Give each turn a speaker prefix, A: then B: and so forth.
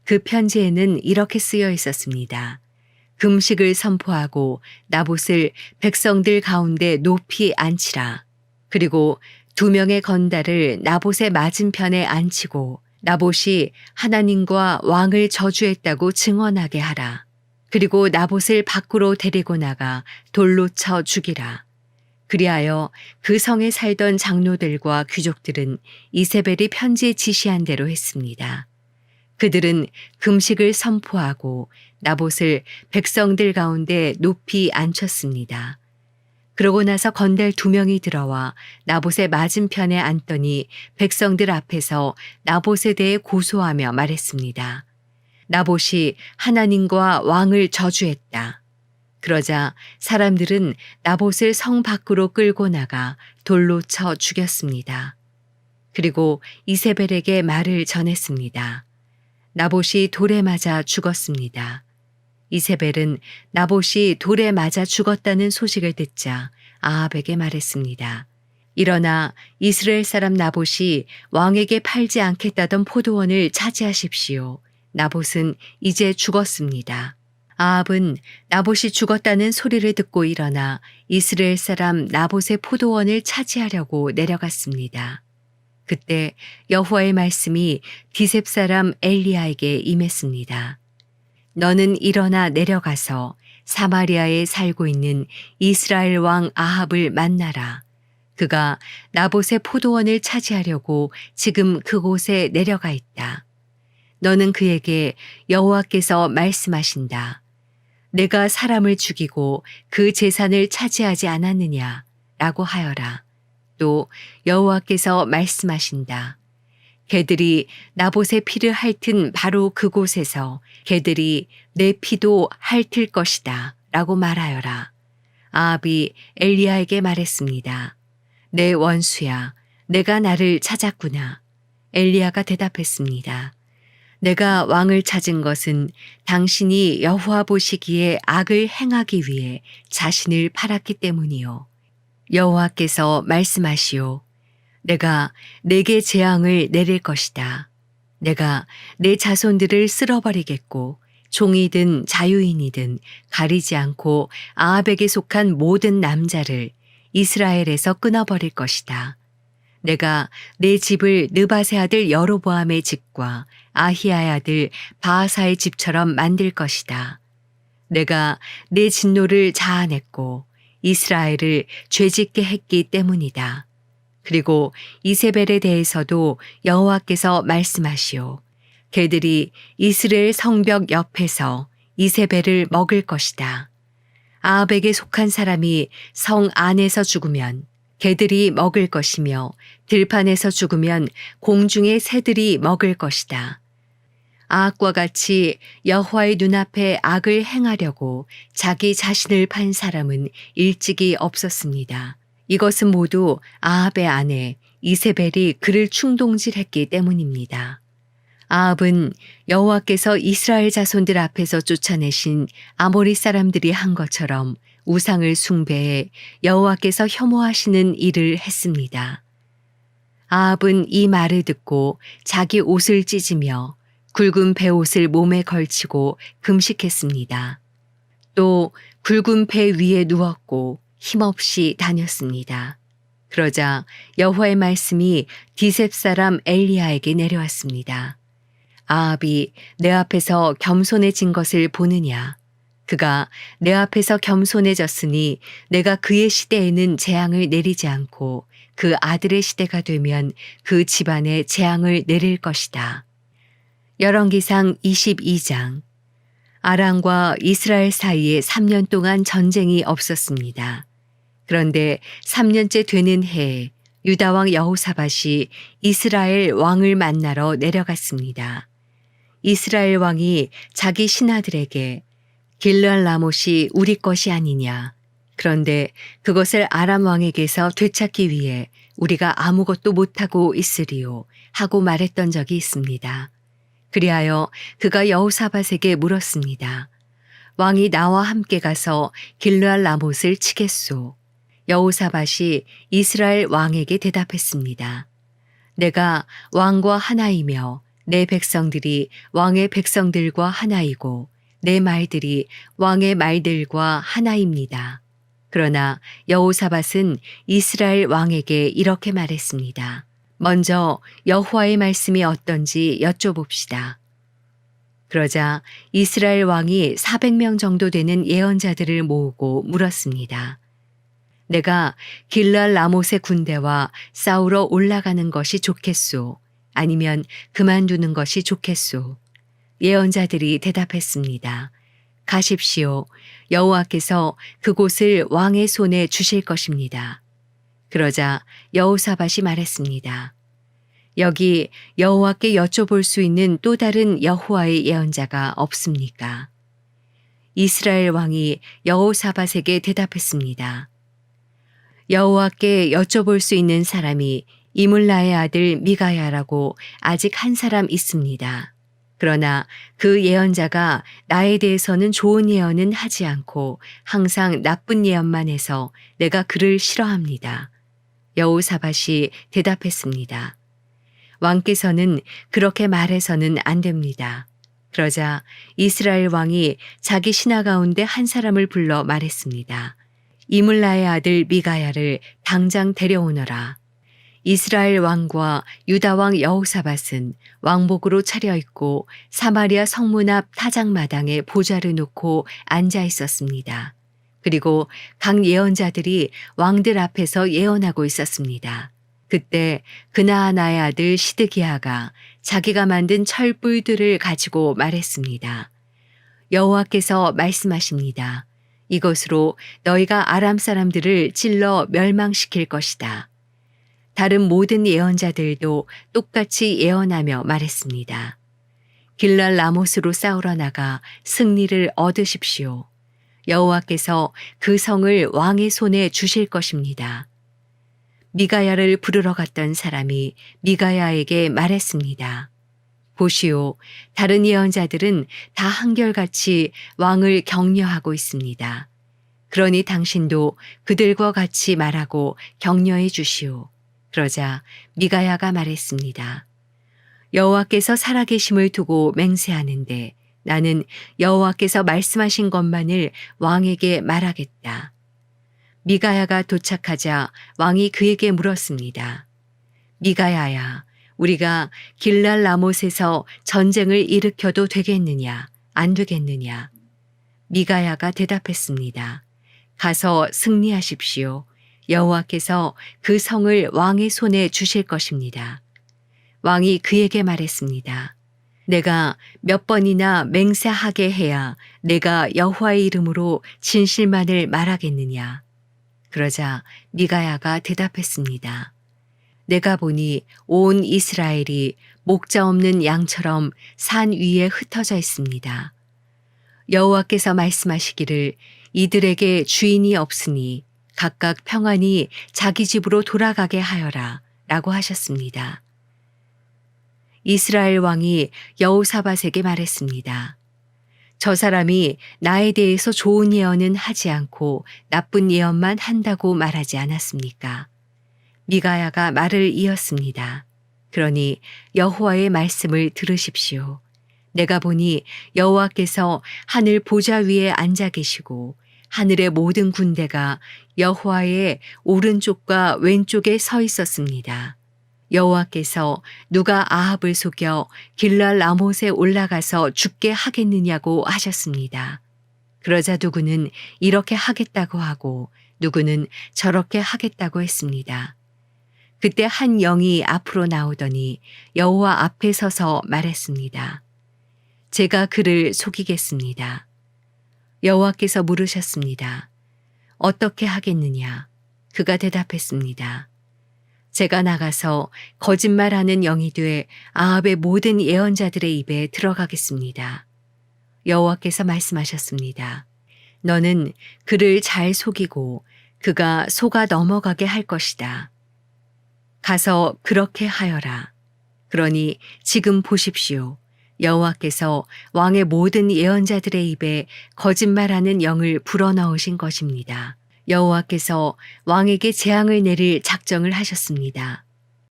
A: 그 편지에는 이렇게 쓰여 있었습니다. 금식을 선포하고 나봇을 백성들 가운데 높이 앉히라. 그리고 2명의 건달을 나봇의 맞은편에 앉히고 나봇이 하나님과 왕을 저주했다고 증언하게 하라. 그리고 나봇을 밖으로 데리고 나가 돌로 쳐 죽이라. 그리하여 그 성에 살던 장로들과 귀족들은 이세벨이 편지에 지시한 대로 했습니다. 그들은 금식을 선포하고 나봇을 백성들 가운데 높이 앉혔습니다. 그러고 나서 건달 2명이 들어와 나봇의 맞은편에 앉더니 백성들 앞에서 나봇에 대해 고소하며 말했습니다. 나봇이 하나님과 왕을 저주했다. 그러자 사람들은 나봇을 성 밖으로 끌고 나가 돌로 쳐 죽였습니다. 그리고 이세벨에게 말을 전했습니다. 나봇이 돌에 맞아 죽었습니다. 이세벨은 나봇이 돌에 맞아 죽었다는 소식을 듣자 아합에게 말했습니다. 일어나 이스라엘 사람 나봇이 왕에게 팔지 않겠다던 포도원을 차지하십시오. 나봇은 이제 죽었습니다. 아합은 나봇이 죽었다는 소리를 듣고 일어나 이스라엘 사람 나봇의 포도원을 차지하려고 내려갔습니다. 그때 여호와의 말씀이 디셉 사람 엘리야에게 임했습니다. 너는 일어나 내려가서 사마리아에 살고 있는 이스라엘 왕 아합을 만나라. 그가 나봇의 포도원을 차지하려고 지금 그곳에 내려가 있다. 너는 그에게 여호와께서 말씀하신다. 내가 사람을 죽이고 그 재산을 차지하지 않았느냐? 라고 하여라. 또 여호와께서 말씀하신다. 개들이 나봇의 피를 핥은 바로 그곳에서 개들이 내 피도 핥을 것이다. 라고 말하여라. 아합이 엘리야에게 말했습니다. 내 원수야, 내가 나를 찾았구나. 엘리야가 대답했습니다. 내가 왕을 찾은 것은 당신이 여호와 보시기에 악을 행하기 위해 자신을 팔았기 때문이요. 여호와께서 말씀하시오. 내가 내게 재앙을 내릴 것이다. 내가 내 자손들을 쓸어버리겠고 종이든 자유인이든 가리지 않고 아합에게 속한 모든 남자를 이스라엘에서 끊어버릴 것이다. 내가 내 집을 느바세 아들 여로보암의 집과 아히야의 아들 바하사의 집처럼 만들 것이다. 내가 내 진노를 자아냈고 이스라엘을 죄짓게 했기 때문이다. 그리고 이세벨에 대해서도 여호와께서 말씀하시오. 개들이 이스라엘 성벽 옆에서 이세벨을 먹을 것이다. 아합에게 속한 사람이 성 안에서 죽으면 개들이 먹을 것이며 들판에서 죽으면 공중의 새들이 먹을 것이다. 아합과 같이 여호와의 눈앞에 악을 행하려고 자기 자신을 판 사람은 일찍이 없었습니다. 이것은 모두 아합의 아내 이세벨이 그를 충동질했기 때문입니다. 아합은 여호와께서 이스라엘 자손들 앞에서 쫓아내신 아모리 사람들이 한 것처럼 우상을 숭배해 여호와께서 혐오하시는 일을 했습니다. 아합은 이 말을 듣고 자기 옷을 찢으며 굵은 베옷을 몸에 걸치고 금식했습니다. 또 굵은 배 위에 누웠고 힘없이 다녔습니다. 그러자 여호와의 말씀이 디셉 사람 엘리야에게 내려왔습니다. 아합이 내 앞에서 겸손해진 것을 보느냐? 그가 내 앞에서 겸손해졌으니 내가 그의 시대에는 재앙을 내리지 않고 그 아들의 시대가 되면 그 집안에 재앙을 내릴 것이다. 열왕기상 22장. 아람과 이스라엘 사이에 3년 동안 전쟁이 없었습니다. 그런데 3년째 되는 해에 유다 왕 여호사밧이 이스라엘 왕을 만나러 내려갔습니다. 이스라엘 왕이 자기 신하들에게 길르앗 라못이 우리 것이 아니냐. 그런데 그것을 아람 왕에게서 되찾기 위해 우리가 아무것도 못하고 있으리요 하고 말했던 적이 있습니다. 그리하여 그가 여호사밧에게 물었습니다. 왕이 나와 함께 가서 길르앗 라못을 치겠소. 여호사밧이 이스라엘 왕에게 대답했습니다. 내가 왕과 하나이며 내 백성들이 왕의 백성들과 하나이고 내 말들이 왕의 말들과 하나입니다. 그러나 여호사밧은 이스라엘 왕에게 이렇게 말했습니다. 먼저 여호와의 말씀이 어떤지 여쭤봅시다. 그러자 이스라엘 왕이 400명 정도 되는 예언자들을 모으고 물었습니다. 내가 길랄 라못의 군대와 싸우러 올라가는 것이 좋겠소? 아니면 그만두는 것이 좋겠소? 예언자들이 대답했습니다. 가십시오. 여호와께서 그곳을 왕의 손에 주실 것입니다. 그러자 여호사밧이 말했습니다. 여기 여호와께 여쭤볼 수 있는 또 다른 여호와의 예언자가 없습니까? 이스라엘 왕이 여호사밧에게 대답했습니다. 여호와께 여쭤볼 수 있는 사람이 이물라의 아들 미가야라고 아직 한 사람 있습니다. 그러나 그 예언자가 나에 대해서는 좋은 예언은 하지 않고 항상 나쁜 예언만 해서 내가 그를 싫어합니다. 여호사밧이 대답했습니다. 왕께서는 그렇게 말해서는 안 됩니다. 그러자 이스라엘 왕이 자기 신하 가운데 한 사람을 불러 말했습니다. 이물라의 아들 미가야를 당장 데려오너라. 이스라엘 왕과 유다 왕 여호사밧은 왕복으로 차려입고 사마리아 성문 앞 타작마당에 보좌를 놓고 앉아 있었습니다. 그리고 각 예언자들이 왕들 앞에서 예언하고 있었습니다. 그때 그나아나의 아들 시드기야가 자기가 만든 철불들을 가지고 말했습니다. 여호와께서 말씀하십니다. 이것으로 너희가 아람 사람들을 찔러 멸망시킬 것이다. 다른 모든 예언자들도 똑같이 예언하며 말했습니다. 길랄 라못으로 싸우러 나가 승리를 얻으십시오. 여호와께서 그 성을 왕의 손에 주실 것입니다. 미가야를 부르러 갔던 사람이 미가야에게 말했습니다. 보시오, 다른 예언자들은 다 한결같이 왕을 격려하고 있습니다. 그러니 당신도 그들과 같이 말하고 격려해 주시오. 그러자 미가야가 말했습니다. 여호와께서 살아계심을 두고 맹세하는데 나는 여호와께서 말씀하신 것만을 왕에게 말하겠다. 미가야가 도착하자 왕이 그에게 물었습니다. 미가야야, 우리가 길랄 라못에서 전쟁을 일으켜도 되겠느냐, 안 되겠느냐? 미가야가 대답했습니다. 가서 승리하십시오. 여호와께서 그 성을 왕의 손에 주실 것입니다. 왕이 그에게 말했습니다. 내가 몇 번이나 맹세하게 해야 내가 여호와의 이름으로 진실만을 말하겠느냐? 그러자 미가야가 대답했습니다. 내가 보니 온 이스라엘이 목자 없는 양처럼 산 위에 흩어져 있습니다. 여호와께서 말씀하시기를 이들에게 주인이 없으니 각각 평안히 자기 집으로 돌아가게 하여라 라고 하셨습니다. 이스라엘 왕이 여호사밧에게 말했습니다. 저 사람이 나에 대해서 좋은 예언은 하지 않고 나쁜 예언만 한다고 말하지 않았습니까? 미가야가 말을 이었습니다. 그러니 여호와의 말씀을 들으십시오. 내가 보니 여호와께서 하늘 보좌 위에 앉아 계시고 하늘의 모든 군대가 여호와의 오른쪽과 왼쪽에 서 있었습니다. 여호와께서 누가 아합을 속여 길랄 라못에 올라가서 죽게 하겠느냐고 하셨습니다. 그러자 누구는 이렇게 하겠다고 하고 누구는 저렇게 하겠다고 했습니다. 그때 한 영이 앞으로 나오더니 여호와 앞에 서서 말했습니다. 제가 그를 속이겠습니다. 여호와께서 물으셨습니다. 어떻게 하겠느냐? 그가 대답했습니다. 제가 나가서 거짓말하는 영이 돼 아합의 모든 예언자들의 입에 들어가겠습니다. 여호와께서 말씀하셨습니다. 너는 그를 잘 속이고 그가 속아 넘어가게 할 것이다. 가서 그렇게 하여라. 그러니 지금 보십시오. 여호와께서 왕의 모든 예언자들의 입에 거짓말하는 영을 불어넣으신 것입니다. 여호와께서 왕에게 재앙을 내릴 작정을 하셨습니다.